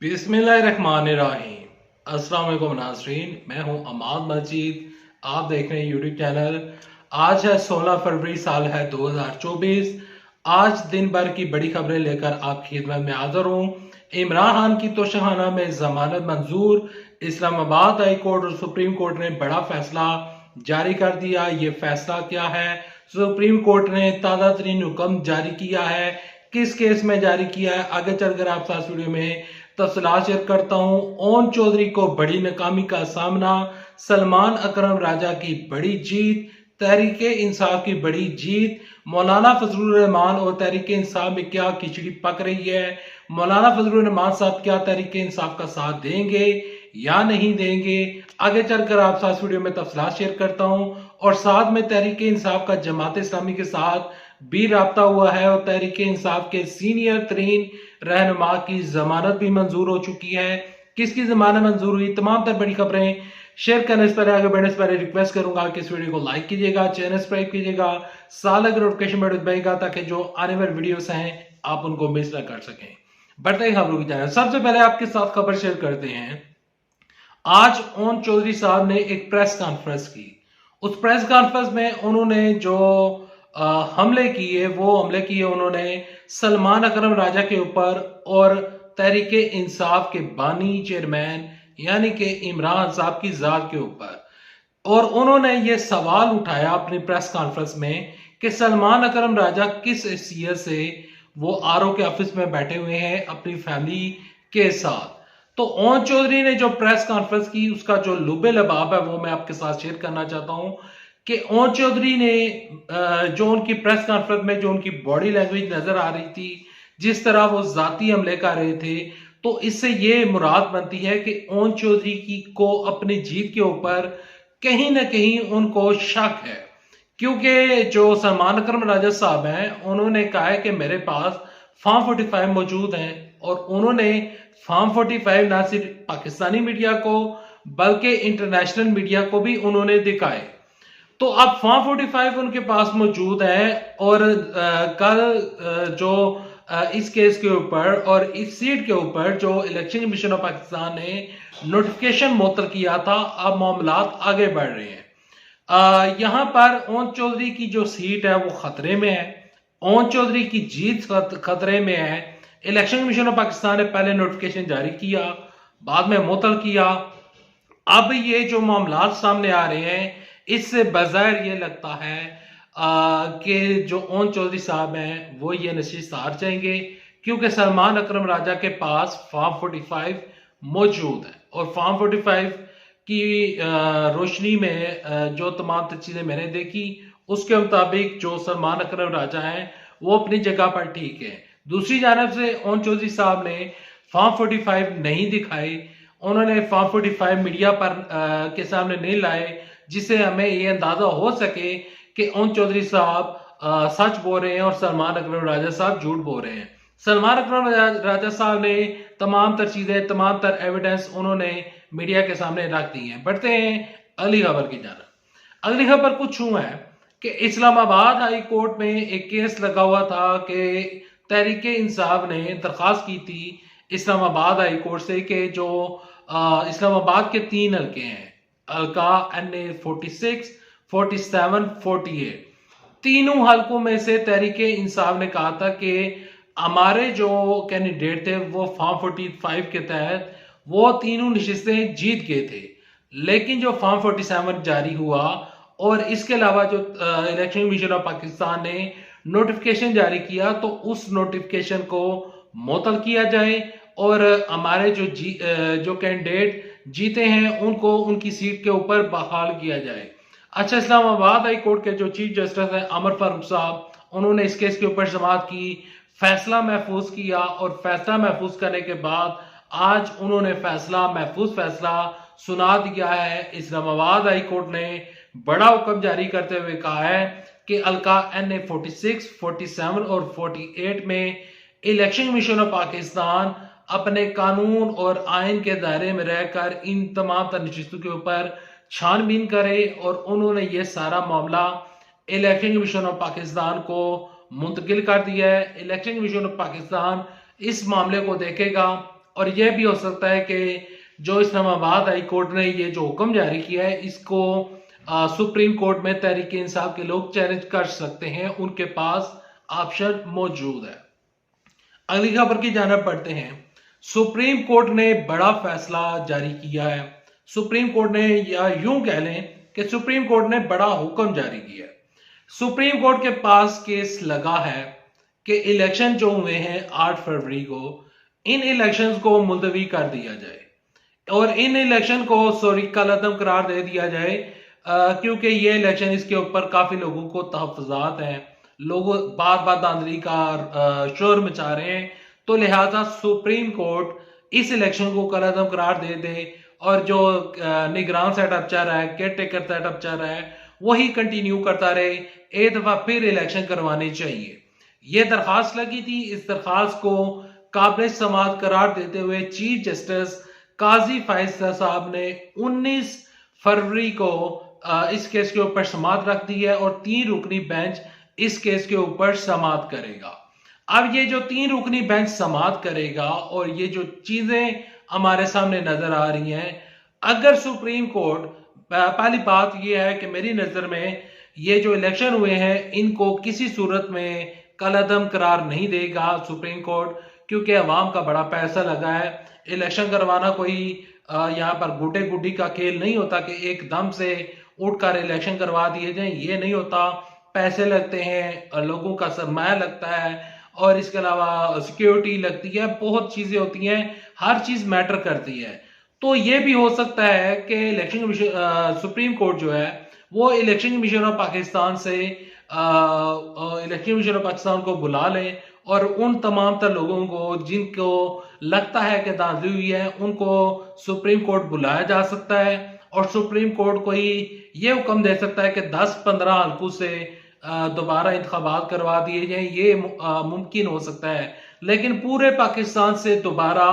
बिस्मिल्लाहिर्रहमानिर्रहीम। अस्सलाम वालेकुम नाज़रीन, मैं हूं अमाद मजीद। आप देख रहे हैं यूट्यूब चैनल। आज है 16 फरवरी, साल है 2024। आज दिन भर की बड़ी खबरें लेकर आपकी खिदमत में हाजिर हूं। इमरान खान की तोशाखाना में जमानत मंजूर। इस्लामाबाद हाई कोर्ट और सुप्रीम कोर्ट ने बड़ा फैसला जारी कर दिया। ये फैसला क्या है? सुप्रीम कोर्ट ने ताज़ा तरीन हुक्म जारी किया है। किस केस में जारी किया है, आगे चलकर आप साथ वीडियो में तफसीलात शेयर करता हूं। ओन चौधरी को बड़ी नाकामी का सामना, सलमान अकरम राजा की बड़ी जीत, तहरीक इंसाफ की बड़ी जीत। मौलाना फजलुर रहमान और तहरीक इंसाफ में क्या खिचड़ी पक रही है? मौलाना फजलुर रहमान साहब क्या तहरीक इंसाफ का साथ देंगे या नहीं देंगे? आगे चलकर आप साथ वीडियो में तफसीलात शेयर करता हूं। और साथ में तहरीक इंसाफ का जमात इस्लामी के साथ भी राब्ता हुआ है और तहरीक इंसाफ के सीनियर तरीन रहनुमा की जमानत भी मंजूर हो चुकी है। किसकी जमानत मंजूर हुई? तमाम तर बड़ी खबरें शेयर करने से पहले, आगे बढ़ने से पहले रिक्वेस्ट करूंगा कि इस वीडियो को लाइक कीजिएगा, चैनल सब्सक्राइब कीजिएगा, साल अगर नोटिफिकेशन बेल दबाइएगा ताकि जो आने वाले वीडियोस हैं आप उनको मिस ना कर सकें। बढ़ते हैं खबरों की जानिब। सबसे पहले आपके साथ खबर शेयर करते हैं। आज ओन चौधरी साहब ने एक प्रेस कॉन्फ्रेंस की। उस प्रेस कॉन्फ्रेंस में उन्होंने जो हमले किए उन्होंने सलमान अकरम राजा के ऊपर और तहरीक इंसाफ के बानी चेयरमैन यानी कि इमरान साहब की जात के ऊपर। और उन्होंने ये सवाल उठाया अपनी प्रेस कॉन्फ्रेंस में कि सलमान अकरम राजा किस हैसियत से वो आरओ के ऑफिस में बैठे हुए हैं अपनी फैमिली के साथ। तो ओन चौधरी ने जो प्रेस कॉन्फ्रेंस की उसका जो लुबे लबाब है वो मैं आपके साथ शेयर करना चाहता हूं कि ओन चौधरी ने जो उनकी प्रेस कॉन्फ्रेंस में जो उनकी बॉडी लैंग्वेज नजर आ रही थी, जिस तरह वो जाती हमले कर रहे थे, तो इससे ये मुराद बनती है कि ओन चौधरी की को अपनी जीत के ऊपर कहीं ना कहीं उनको शक है। क्योंकि जो सलमान अकरम राजा साहब हैं उन्होंने कहा है कि मेरे पास फॉर्म 45 मौजूद हैं और उन्होंने फॉर्म 45 ना सिर्फ पाकिस्तानी मीडिया को बल्कि इंटरनेशनल मीडिया को भी उन्होंने दिखाए। तो अब फॉर्म 45 उनके पास मौजूद है और कल जो इस केस के ऊपर और इस सीट के ऊपर जो इलेक्शन कमीशन ऑफ पाकिस्तान ने नोटिफिकेशन मुअत्तल किया था, अब मामलात आगे बढ़ रहे हैं। यहां पर ओन चौधरी की जो सीट है वो खतरे में है। ओन चौधरी की जीत खतरे में है। इलेक्शन कमीशन ऑफ पाकिस्तान ने पहले नोटिफिकेशन जारी किया, बाद में मुअत्तल किया। अब ये जो मामलात सामने आ रहे हैं इससे बज़ाहिर ये लगता है कि जो ओन चौधरी साहब हैं वो ये नशीस हार जाएंगे, क्योंकि सलमान अकरम राजा के पास फॉर्म 45 मौजूद है और फॉर्म 45 की रोशनी में जो तमाम चीजें मैंने देखी उसके मुताबिक जो सलमान अकरम राजा हैं वो अपनी जगह पर ठीक है। दूसरी जानब से ओन चौधरी साहब ने फॉर्म 45 नहीं दिखाए, उन्होंने फॉर्म 45 मीडिया पर के सामने नहीं लाए, जिससे हमें ये अंदाजा हो सके कि ओन चौधरी साहब सच बोल रहे हैं और सलमान अकरम राजा साहब झूठ बोल रहे हैं। सलमान अकरम राजा साहब ने तमाम तर चीजें, तमाम तर एविडेंस उन्होंने मीडिया के सामने रख दी हैं। बढ़ते हैं अगली खबर की जानिब। अगली खबर कुछ यूं है कि इस्लामाबाद हाई कोर्ट में एक केस लगा हुआ था कि तहरीक इंसाफ ने दरखास्त की थी इस्लामाबाद हाई कोर्ट से कि जो इस्लामाबाद के 3 हल्के हैं, हल्का NA 46, 47, 48, तीनों हल्कों में से तहरीक इंसाफ ने कहा था कि हमारे जो कैंडिडेट थे वो फॉर्म 45 के तहत वो तीनों नशिस्तें जीत गए थे। लेकिन जो फॉर्म 47 जारी हुआ और इसके अलावा जो इलेक्शन कमीशन ऑफ पाकिस्तान ने नोटिफिकेशन जारी किया, तो उस नोटिफिकेशन को मुअत्तल किया जाए और हमारे जो कैंडिडेट जीते हैं उनको उनकी सीट के ऊपर बहाल किया जाए। अच्छा, इस्लामाबाद हाई कोर्ट के जो चीफ जस्टिस हैं अमर फारूक साहब, उन्होंने इस केस के ऊपर समाअत की, फैसला महफूज किया और फैसला महफूज करने के बाद आज उन्होंने महफूज फैसला सुना दिया है। इस्लामाबाद हाई कोर्ट ने बड़ा हुक्म जारी करते हुए कहा है कि हल्का NA 46, 47 और 48 में इलेक्शन कमीशन ऑफ पाकिस्तान अपने कानून और आइन के दायरे में रहकर इन तमाम नशिस्तों के ऊपर छानबीन करे और उन्होंने ये सारा मामला इलेक्शन कमीशन ऑफ पाकिस्तान को मुंतकिल कर दिया है। इलेक्शन कमीशन ऑफ पाकिस्तान इस मामले को देखेगा और यह भी हो सकता है कि जो इस्लामाबाद हाई कोर्ट ने ये जो हुक्म जारी किया है इसको सुप्रीम कोर्ट में तहरीक इंसाफ के लोग चैलेंज कर सकते हैं, उनके पास ऑप्शन मौजूद है। अगली खबर की जानब पढ़ते हैं। सुप्रीम कोर्ट ने बड़ा फैसला जारी किया है। सुप्रीम कोर्ट ने, या यूं कह लें कि सुप्रीम कोर्ट ने बड़ा हुक्म जारी किया है। सुप्रीम कोर्ट के पास केस लगा है कि इलेक्शन जो हुए हैं 8 फरवरी को, इन इलेक्शंस को मुलतवी कर दिया जाए और इन इलेक्शन को कलअदम करार दे दिया जाए, क्योंकि ये इलेक्शन, इसके ऊपर काफी लोगों को तहफ्फुज़ात हैं, लोग बार बार धांधली का शोर मचा रहे हैं, तो लिहाजा सुप्रीम कोर्ट इस इलेक्शन को कलअदम करार दे दे और जो निगरान सेटअप चल रहा है, केयर टेकर सेटअप चल रहा है, वही कंटिन्यू करता रहे, एक दफा फिर इलेक्शन करवाने चाहिए। ये दरखास्त लगी थी। इस दरखास्त को काबिल समाअत करार देते हुए चीफ जस्टिस काजी फैसला साहब ने 19 फरवरी को इस केस के ऊपर समाअत रख दी है और 3 रुकनी बेंच इस केस के ऊपर समाअत करेगा। अब ये जो 3 रुकनी बेंच समाअत करेगा और ये जो चीजें हमारे सामने नजर आ रही हैं, अगर सुप्रीम कोर्ट, पहली बात यह है कि मेरी नजर में ये जो इलेक्शन हुए हैं इनको किसी सूरत में कलअदम करार नहीं देगा सुप्रीम कोर्ट, क्योंकि अवाम का बड़ा पैसा लगा है। इलेक्शन करवाना कोई यहाँ पर गुड्डे गुड्डी का खेल नहीं होता कि एकदम से उठकर इलेक्शन करवा दिए जाए, ये नहीं होता। पैसे लगते हैं, लोगों का सरमाया लगता है और इसके अलावा सिक्योरिटी लगती है, बहुत चीजें होती हैं, हर चीज मैटर करती है। तो ये भी हो सकता है कि इलेक्शन कमीशन, सुप्रीम कोर्ट जो है वो इलेक्शन कमीशन ऑफ पाकिस्तान से इलेक्शन कमीशन ऑफ पाकिस्तान को बुला ले और उन तमाम तर लोगों को जिनको लगता है कि धांधली हुई है उनको सुप्रीम कोर्ट बुलाया जा सकता है और सुप्रीम कोर्ट को ही ये हुक्म दे सकता है कि 10-15 हल्कों से दोबारा इंतखाबात करवा दिए जाए। ये मुमकिन हो सकता है, लेकिन पूरे पाकिस्तान से दोबारा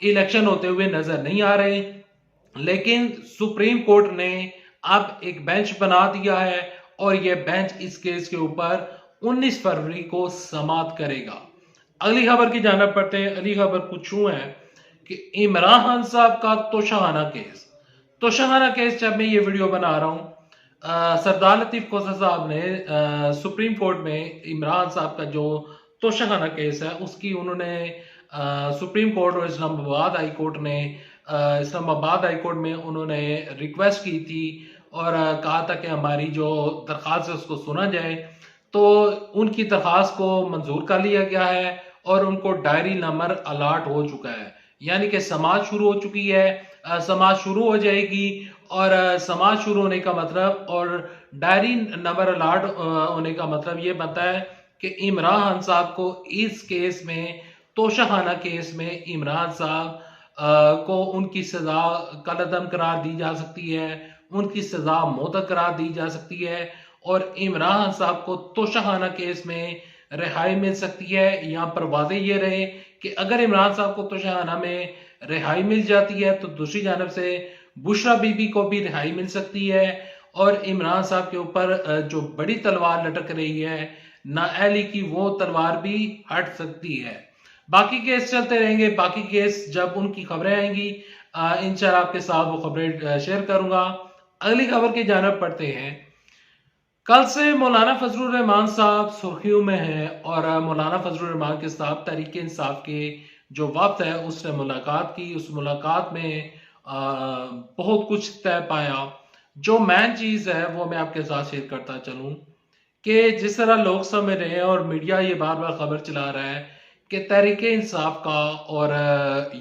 इलेक्शन होते हुए नजर नहीं आ रहे। लेकिन सुप्रीम कोर्ट ने अब एक बेंच बना दिया है और यह बेंच इस केस के ऊपर 19 फरवरी को समाअत करेगा। अगली खबर की जानब पढ़ते हैं। अगली खबर कुछ यूं है कि इमरान खान साहब का तोशाखाना केस जब मैं ये वीडियो बना रहा हूं, सरदार लतीफ खोसा साहब ने सुप्रीम कोर्ट में इमरान साहब का जो तोशाखाना केस है उसकी उन्होंने सुप्रीम कोर्ट और इस्लामाबाद हाई कोर्ट ने इस्लामाबाद हाई कोर्ट में उन्होंने रिक्वेस्ट की थी और कहा था कि हमारी जो दरख्वास्त है उसको सुना जाए। तो उनकी दरख्वास्त को मंजूर कर लिया गया है और उनको डायरी नंबर अलॉट हो चुका है, यानी कि समाज शुरू हो चुकी है, समाज शुरू हो जाएगी और समाज शुरू होने का मतलब और डायरी नंबर अलॉट होने का मतलब ये बनता है कि इमरान खान साहब को इस केस में, तोशाखाना केस में इमरान साहब को उनकी सजा कलअदम करार दी जा सकती है, उनकी सजा मौत करार दी जा सकती है और इमरान खान साहब को तोशाखाना केस में रिहाई मिल सकती है। यहाँ पर वादे ये रहे कि अगर इमरान साहब को तोशाखाना में रिहाई मिल जाती है तो दूसरी जानब से बुशरा बीबी को भी रिहाई मिल सकती है और इमरान साहब के ऊपर जो बड़ी तलवार लटक रही है नाअहली की, वो तलवार भी हट सकती है। बाकी केस चलते रहेंगे, बाकी केस जब उनकी खबरें आएंगी इंशाल्लाह आपके साथ वो खबरें शेयर करूंगा। अगली खबर की जानब पढ़ते हैं। कल से मौलाना फजलुर रहमान साहब सुर्खियों में हैं और मौलाना फजलुर रहमान के साथ तहरीक इंसाफ के जो वक्त है उसने मुलाकात की। उस मुलाकात में बहुत कुछ तय पाया। जो मेन चीज है वो मैं आपके साथ शेयर करता चलूं कि जिस तरह लोग समझ रहे हैं और मीडिया ये बार बार खबर चला रहा है कि तहरीक इंसाफ का और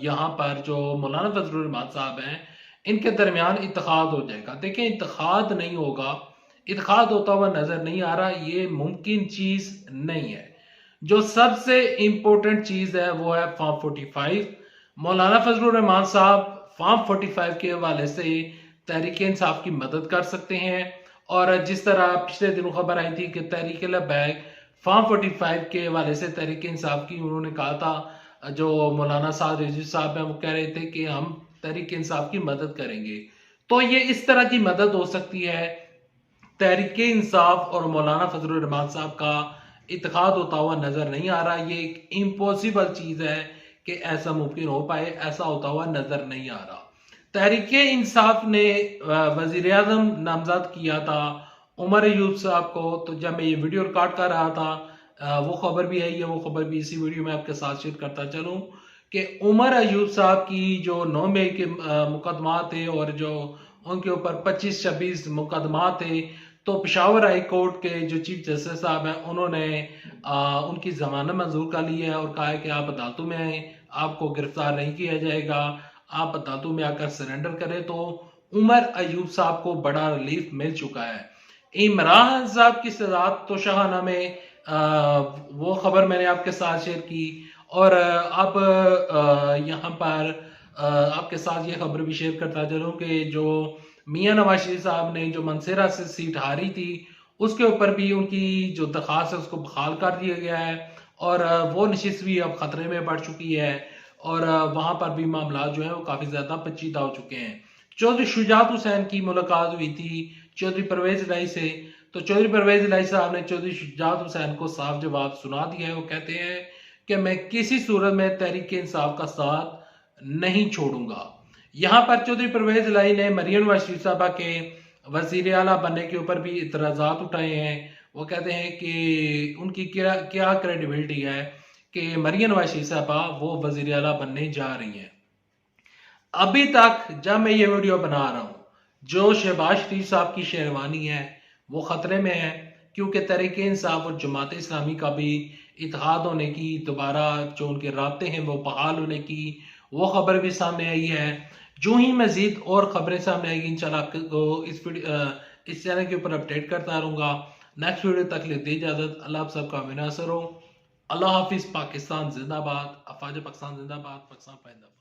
यहाँ पर जो मौलाना फजलुर रहमान साहब हैं इनके दरमियान इत्तेहाद हो जाएगा। देखिए, इत्तेहाद नहीं होगा, इत्तेहाद होता हुआ नजर नहीं आ रहा, ये मुमकिन चीज नहीं है। जो सबसे इंपॉर्टेंट चीज है वो है फॉर्म 45। मौलाना फजलुर रहमान साहब फॉर्म 45 के हवाले से तहरीक इंसाफ की मदद कर सकते हैं और जिस तरह पिछले दिनों खबर आई थी कि तहरीक लबैक फॉर्म 45 के हवाले से तहरीक इंसाफ की, उन्होंने कहा था, जो मौलाना साद रिजवी साहब हैं वो कह रहे थे कि हम तहरीक इंसाफ की मदद करेंगे। तो ये इस तरह की मदद हो सकती है। तहरीक इंसाफ और मौलाना फजलुर रहमान साहब का इत्तेहाद होता हुआ नजर नहीं आ रहा। ये एक इम्पॉसिबल चीज है कि ऐसा मुमकिन हो पाए, ऐसा होता हुआ नजर नहीं आ रहा। तहरीके इंसाफ ने वजीर आजम नामजद किया था उमर अयूब साहब को। तो जब मैं ये वीडियो रिकॉर्ड कर रहा था, वो खबर भी आई है, वो खबर भी इसी वीडियो में आपके साथ शेयर करता चलूं कि उमर अयूब साहब की जो 9 मई के मुकदमा थे और जो उनके ऊपर 25-26 मुकदमा थे, तो पेशावर हाई कोर्ट के जो चीफ जस्टिस साहब हैं उन्होंने उनकी जमानत मंजूर कर ली है और कहा है कि आप अदालतों में आए, आपको गिरफ्तार नहीं किया जाएगा, आप अदालतों में आकर सरेंडर करें। तो उमर अयूब साहब को बड़ा रिलीफ मिल चुका है। इमरान साहब की सजा तो शाहाना में वो खबर मैंने आपके साथ शेयर की और अब यहाँ पर आपके साथ ये खबर भी शेयर करता चलूं कि जो मियां नवाज शरीफ साहब ने जो मनसेरा से सीट हारी थी, उसके ऊपर भी उनकी जो दरखास्त है उसको बहाल कर दिया गया है और वो नशिस्त भी अब खतरे में बढ़ चुकी है और वहां पर भी मामला जो है वो काफी ज्यादा पेचीदा हो चुके हैं। चौधरी शुजात हुसैन की मुलाकात हुई थी चौधरी परवेज इलाही से। तो चौधरी परवेज इलाही साहब ने चौधरी शुजात हुसैन को साफ जवाब सुना दिया है। वो कहते हैं कि मैं किसी सूरत में तहरीक इंसाफ का साथ नहीं छोड़ूंगा। यहाँ पर चौधरी परवेज इलाही ने मरियम नवाज शरीफ साहबा के वजीर आला बनने के ऊपर भी इतराजात उठाए हैं। वो कहते हैं कि उनकी क्या क्या क्रेडिबिलिटी है कि मरियम नवाज शरीफ साहबा वो वजीर आला बनने जा रही हैं। अभी तक जब मैं ये वीडियो बना रहा हूं, जो शहबाज शरीफ साहब की शेरवानी है वो खतरे में है, क्योंकि तहरीक इंसाफ और जमात इस्लामी का भी इत्तेहाद होने की, दोबारा जो उनके राब्ते हैं वो बहाल होने की वो खबर भी सामने आई है। जो ही मजीद और खबरें सामने आएगी इंशाल्लाह आपको इस चैनल के ऊपर अपडेट करता रहूंगा। नेक्स्ट वीडियो तक ले दी इजाजत। अल्लाह आप सबका विनासर हो। अल्लाह हाफिज। पाकिस्तान जिंदाबाद। अफवाज पाकिस्तान जिंदाबाद। पाकिस्तान पाइंदाबाद।